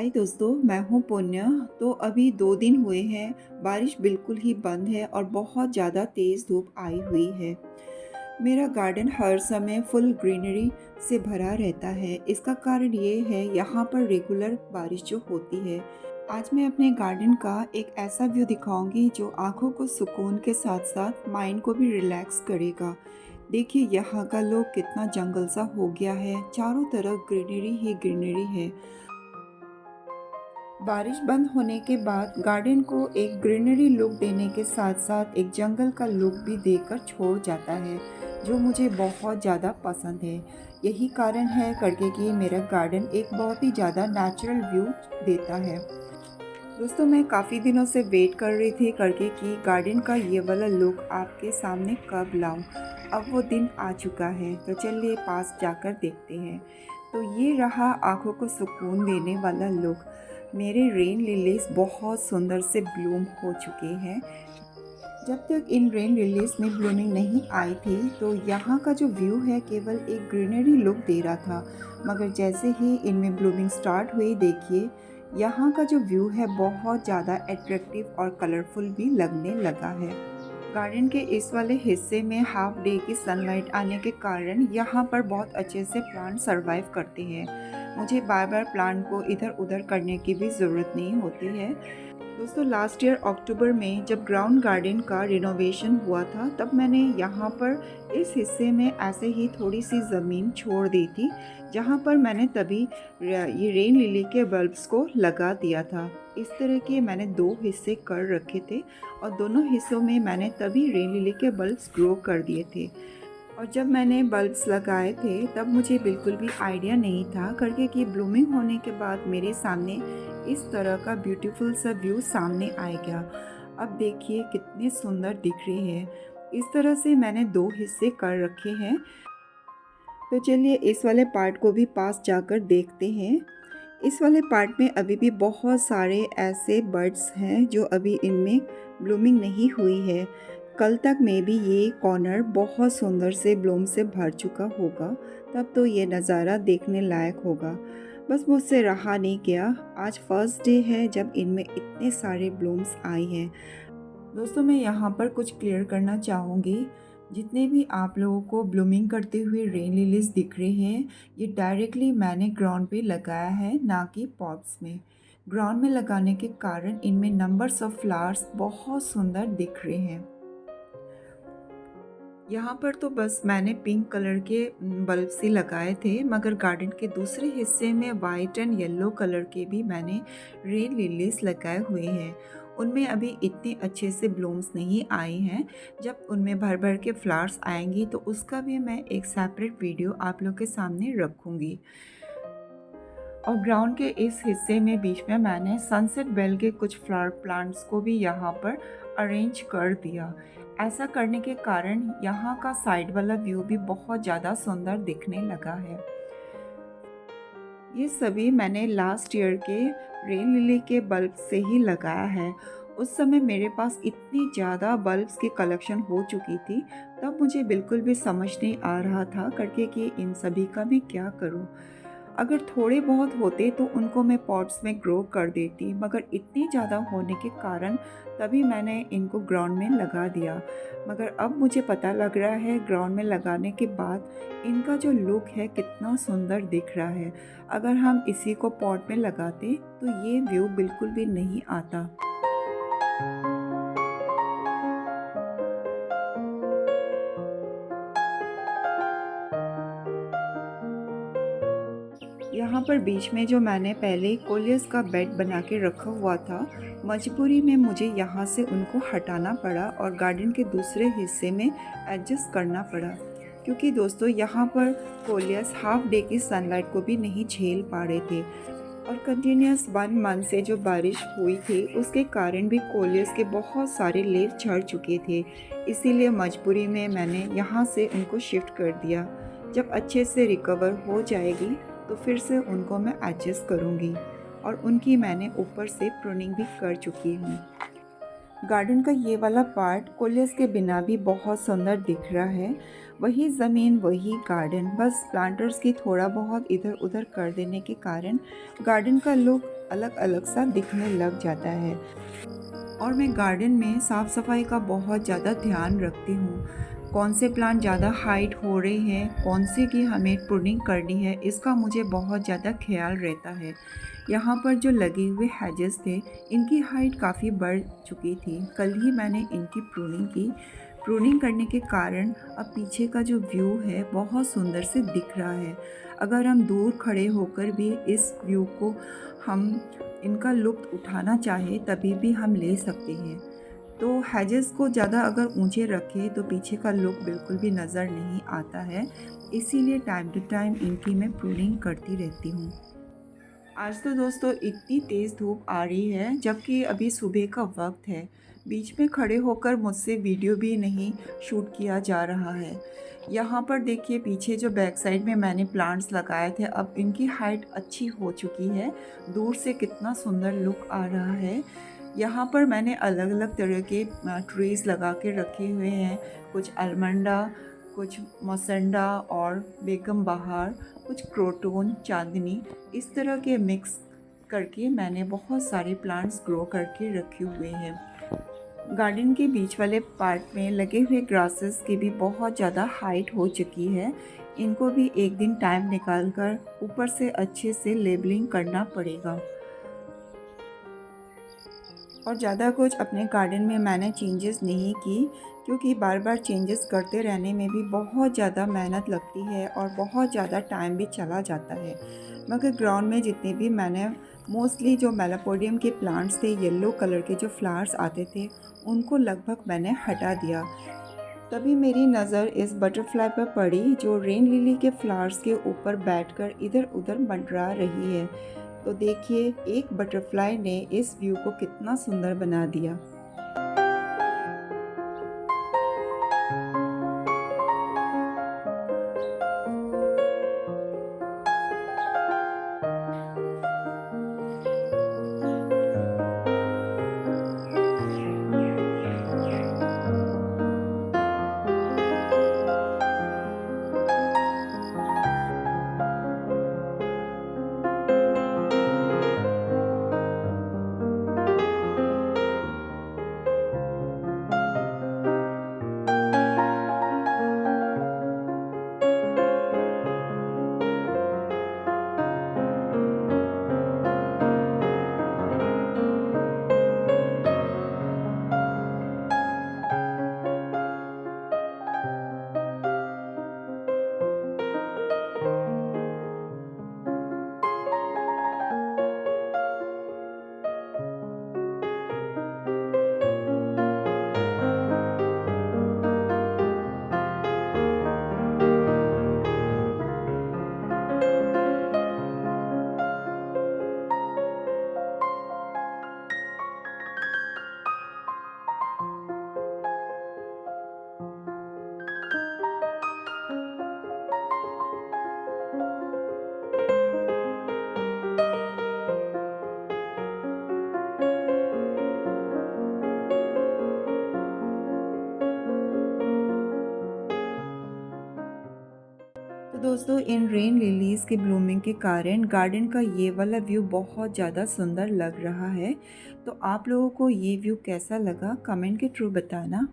हाय दोस्तों, मैं हूँ पुण्य। तो अभी 2 दिन हुए हैं, बारिश बिल्कुल ही बंद है और बहुत ज़्यादा तेज़ धूप आई हुई है। मेरा गार्डन हर समय फुल ग्रीनरी से भरा रहता है। इसका कारण ये है यहाँ पर रेगुलर बारिश जो होती है। आज मैं अपने गार्डन का एक ऐसा व्यू दिखाऊंगी जो आँखों को सुकून के साथ-साथ माइंड को भी रिलैक्स करेगा। देखिए यहाँ का लुक कितना जंगल सा हो गया है, चारों तरफ ग्रीनरी ही ग्रीनरी है। बारिश बंद होने के बाद गार्डन को एक ग्रीनरी लुक देने के साथ साथ एक जंगल का लुक भी देकर छोड़ जाता है, जो मुझे बहुत ज़्यादा पसंद है। यही कारण है करके कि मेरा गार्डन एक बहुत ही ज़्यादा नेचुरल व्यू देता है। दोस्तों, मैं काफ़ी दिनों से वेट कर रही थी करके कि गार्डन का ये वाला लुक आपके सामने कब लाऊं। अब वो दिन आ चुका है, तो चलिए पास जाकर देखते हैं। तो ये रहा आंखों को सुकून देने वाला लुक। मेरे रेन लिलीज बहुत सुंदर से ब्लूम हो चुके हैं। जब तक इन रेन लिलीज में ब्लूमिंग नहीं आई थी तो यहाँ का जो व्यू है केवल एक ग्रीनरी लुक दे रहा था, मगर जैसे ही इनमें ब्लूमिंग स्टार्ट हुई, देखिए यहाँ का जो व्यू है बहुत ज़्यादा अट्रैक्टिव और कलरफुल भी लगने लगा है। गार्डन के इस वाले हिस्से में हाफ डे की सनलाइट आने के कारण यहाँ पर बहुत अच्छे से प्लांट सरवाइव करते हैं। मुझे बार बार प्लांट को इधर उधर करने की भी ज़रूरत नहीं होती है। दोस्तों, लास्ट ईयर अक्टूबर में जब ग्राउंड गार्डन का रिनोवेशन हुआ था, तब मैंने यहाँ पर इस हिस्से में ऐसे ही थोड़ी सी ज़मीन छोड़ दी थी, जहाँ पर मैंने तभी ये रेन लिली के बल्ब्स को लगा दिया था। इस तरह के मैंने 2 हिस्से कर रखे थे और दोनों हिस्सों में मैंने तभी रेन लिली के बल्ब्स ग्रो कर दिए थे। और जब मैंने बल्ब्स लगाए थे तब मुझे बिल्कुल भी आइडिया नहीं था करके कि ब्लूमिंग होने के बाद मेरे सामने इस तरह का ब्यूटीफुल सा व्यू सामने आएगा। अब देखिए कितने सुंदर दिख रहे हैं। इस तरह से मैंने 2 हिस्से कर रखे हैं। तो चलिए इस वाले पार्ट को भी पास जाकर देखते हैं। इस वाले पार्ट में अभी भी बहुत सारे ऐसे बर्ड्स हैं जो अभी इनमें ब्लूमिंग नहीं हुई है। कल तक में भी ये कॉर्नर बहुत सुंदर से ब्लूम से भर चुका होगा, तब तो ये नज़ारा देखने लायक होगा। बस मुझसे रहा नहीं गया, आज फर्स्ट डे है जब इनमें इतने सारे ब्लूम्स आए हैं। दोस्तों, मैं यहाँ पर कुछ क्लियर करना चाहूँगी। जितने भी आप लोगों को ब्लूमिंग करते हुए रेन लिलीज दिख रहे हैं, ये डायरेक्टली मैंने ग्राउंड पे लगाया है, ना कि पॉट्स में। ग्राउंड में लगाने के कारण इनमें नंबर्स ऑफ फ्लावर्स बहुत सुंदर दिख रहे हैं। यहाँ पर तो बस मैंने पिंक कलर के बल्ब से लगाए थे, मगर गार्डन के दूसरे हिस्से में वाइट एंड येलो कलर के भी मैंने रेन लिलीज लगाए हुए हैं। उनमें अभी इतने अच्छे से ब्लूम्स नहीं आए हैं। जब उनमें भर भर के फ्लावर्स आएंगी तो उसका भी मैं एक सेपरेट वीडियो आप लोग के सामने रखूँगी। और ग्राउंड के इस हिस्से में बीच में मैंने सनसेट बेल के कुछ फ्लावर प्लांट्स को भी यहाँ पर अरेंज कर दिया। ऐसा करने के कारण यहाँ का साइड वाला व्यू भी बहुत ज़्यादा सुंदर दिखने लगा है। ये सभी मैंने लास्ट ईयर के रेन लिली के बल्ब से ही लगाया है। उस समय मेरे पास इतनी ज़्यादा बल्ब्स की कलेक्शन हो चुकी थी, तब मुझे बिल्कुल भी समझ नहीं आ रहा था करके कि इन सभी का भी क्या करूं। अगर थोड़े बहुत होते तो उनको मैं पॉट्स में ग्रो कर देती, मगर इतने ज़्यादा होने के कारण तभी मैंने इनको ग्राउंड में लगा दिया। मगर अब मुझे पता लग रहा है ग्राउंड में लगाने के बाद इनका जो लुक है कितना सुंदर दिख रहा है। अगर हम इसी को पॉट में लगाते तो ये व्यू बिल्कुल भी नहीं आता। यहाँ पर बीच में जो मैंने पहले कोलियस का बेड बना के रखा हुआ था, मजबूरी में मुझे यहाँ से उनको हटाना पड़ा और गार्डन के दूसरे हिस्से में एडजस्ट करना पड़ा, क्योंकि दोस्तों यहाँ पर कोलियस हाफ डे की सनलाइट को भी नहीं झेल पा रहे थे और कंटिन्यूस 1 मंथ से जो बारिश हुई थी उसके कारण भी कोलियस के बहुत सारे लीव झड़ चुके थे। इसीलिए मजबूरी में मैंने यहाँ से उनको शिफ्ट कर दिया। जब अच्छे से रिकवर हो जाएगी तो फिर से उनको मैं एडजस्ट करूँगी। और उनकी मैंने ऊपर से प्रूनिंग भी कर चुकी हूँ। गार्डन का ये वाला पार्ट कोलियस के बिना भी बहुत सुंदर दिख रहा है। वही ज़मीन वही गार्डन, बस प्लांटर्स की थोड़ा बहुत इधर उधर कर देने के कारण गार्डन का लुक अलग अलग सा दिखने लग जाता है। और मैं गार्डन में साफ़ सफाई का बहुत ज़्यादा ध्यान रखती हूँ। कौन से प्लांट ज़्यादा हाइट हो रहे हैं, कौन से की हमें प्रूनिंग करनी है, इसका मुझे बहुत ज़्यादा ख्याल रहता है। यहाँ पर जो लगे हुए हेजेस थे, इनकी हाइट काफ़ी बढ़ चुकी थी। कल ही मैंने इनकी प्रूनिंग की। प्रूनिंग करने के कारण अब पीछे का जो व्यू है बहुत सुंदर से दिख रहा है। अगर हम दूर खड़े होकर भी इस व्यू को हम इनका लुत्फ़ उठाना चाहें तभी भी हम ले सकते हैं। तो हेजेस को ज़्यादा अगर ऊंचे रखें तो पीछे का लुक बिल्कुल भी नज़र नहीं आता है। इसीलिए टाइम टू टाइम इनकी मैं प्रूनिंग करती रहती हूँ। आज तो दोस्तों इतनी तेज़ धूप आ रही है, जबकि अभी सुबह का वक्त है। बीच में खड़े होकर मुझसे वीडियो भी नहीं शूट किया जा रहा है। यहाँ पर देखिए, पीछे जो बैक साइड में मैंने प्लांट्स लगाए थे, अब इनकी हाइट अच्छी हो चुकी है। दूर से कितना सुंदर लुक आ रहा है। यहाँ पर मैंने अलग अलग तरह के ट्रीज़ लगा के रखे हुए हैं। कुछ अलमंडा, कुछ मसंडा और बेगम बहार, कुछ क्रोटोन, चांदनी, इस तरह के मिक्स करके मैंने बहुत सारे प्लांट्स ग्रो करके रखे हुए हैं। गार्डन के बीच वाले पार्ट में लगे हुए ग्रासेस की भी बहुत ज़्यादा हाइट हो चुकी है। इनको भी एक दिन टाइम निकाल कर ऊपर से अच्छे से लेबलिंग करना पड़ेगा। और ज़्यादा कुछ अपने गार्डन में मैंने चेंजेस नहीं की, क्योंकि बार बार चेंजेस करते रहने में भी बहुत ज़्यादा मेहनत लगती है और बहुत ज़्यादा टाइम भी चला जाता है। मगर ग्राउंड में जितने भी मैंने मोस्टली जो मेलापोडियम के प्लांट्स थे, येलो कलर के जो फ्लावर्स आते थे, उनको लगभग मैंने हटा दिया। तभी मेरी नज़र इस बटरफ्लाई पर पड़ी, जो रेन लिली के फ्लावर्स के ऊपर बैठकर इधर उधर मंडरा रही है। तो देखिए, एक बटरफ्लाई ने इस व्यू को कितना सुंदर बना दिया। तो दोस्तों, इन रेन लिलीज़ के ब्लूमिंग के कारण गार्डन का ये वाला व्यू बहुत ज़्यादा सुंदर लग रहा है। तो आप लोगों को ये व्यू कैसा लगा, कमेंट के थ्रू बताना।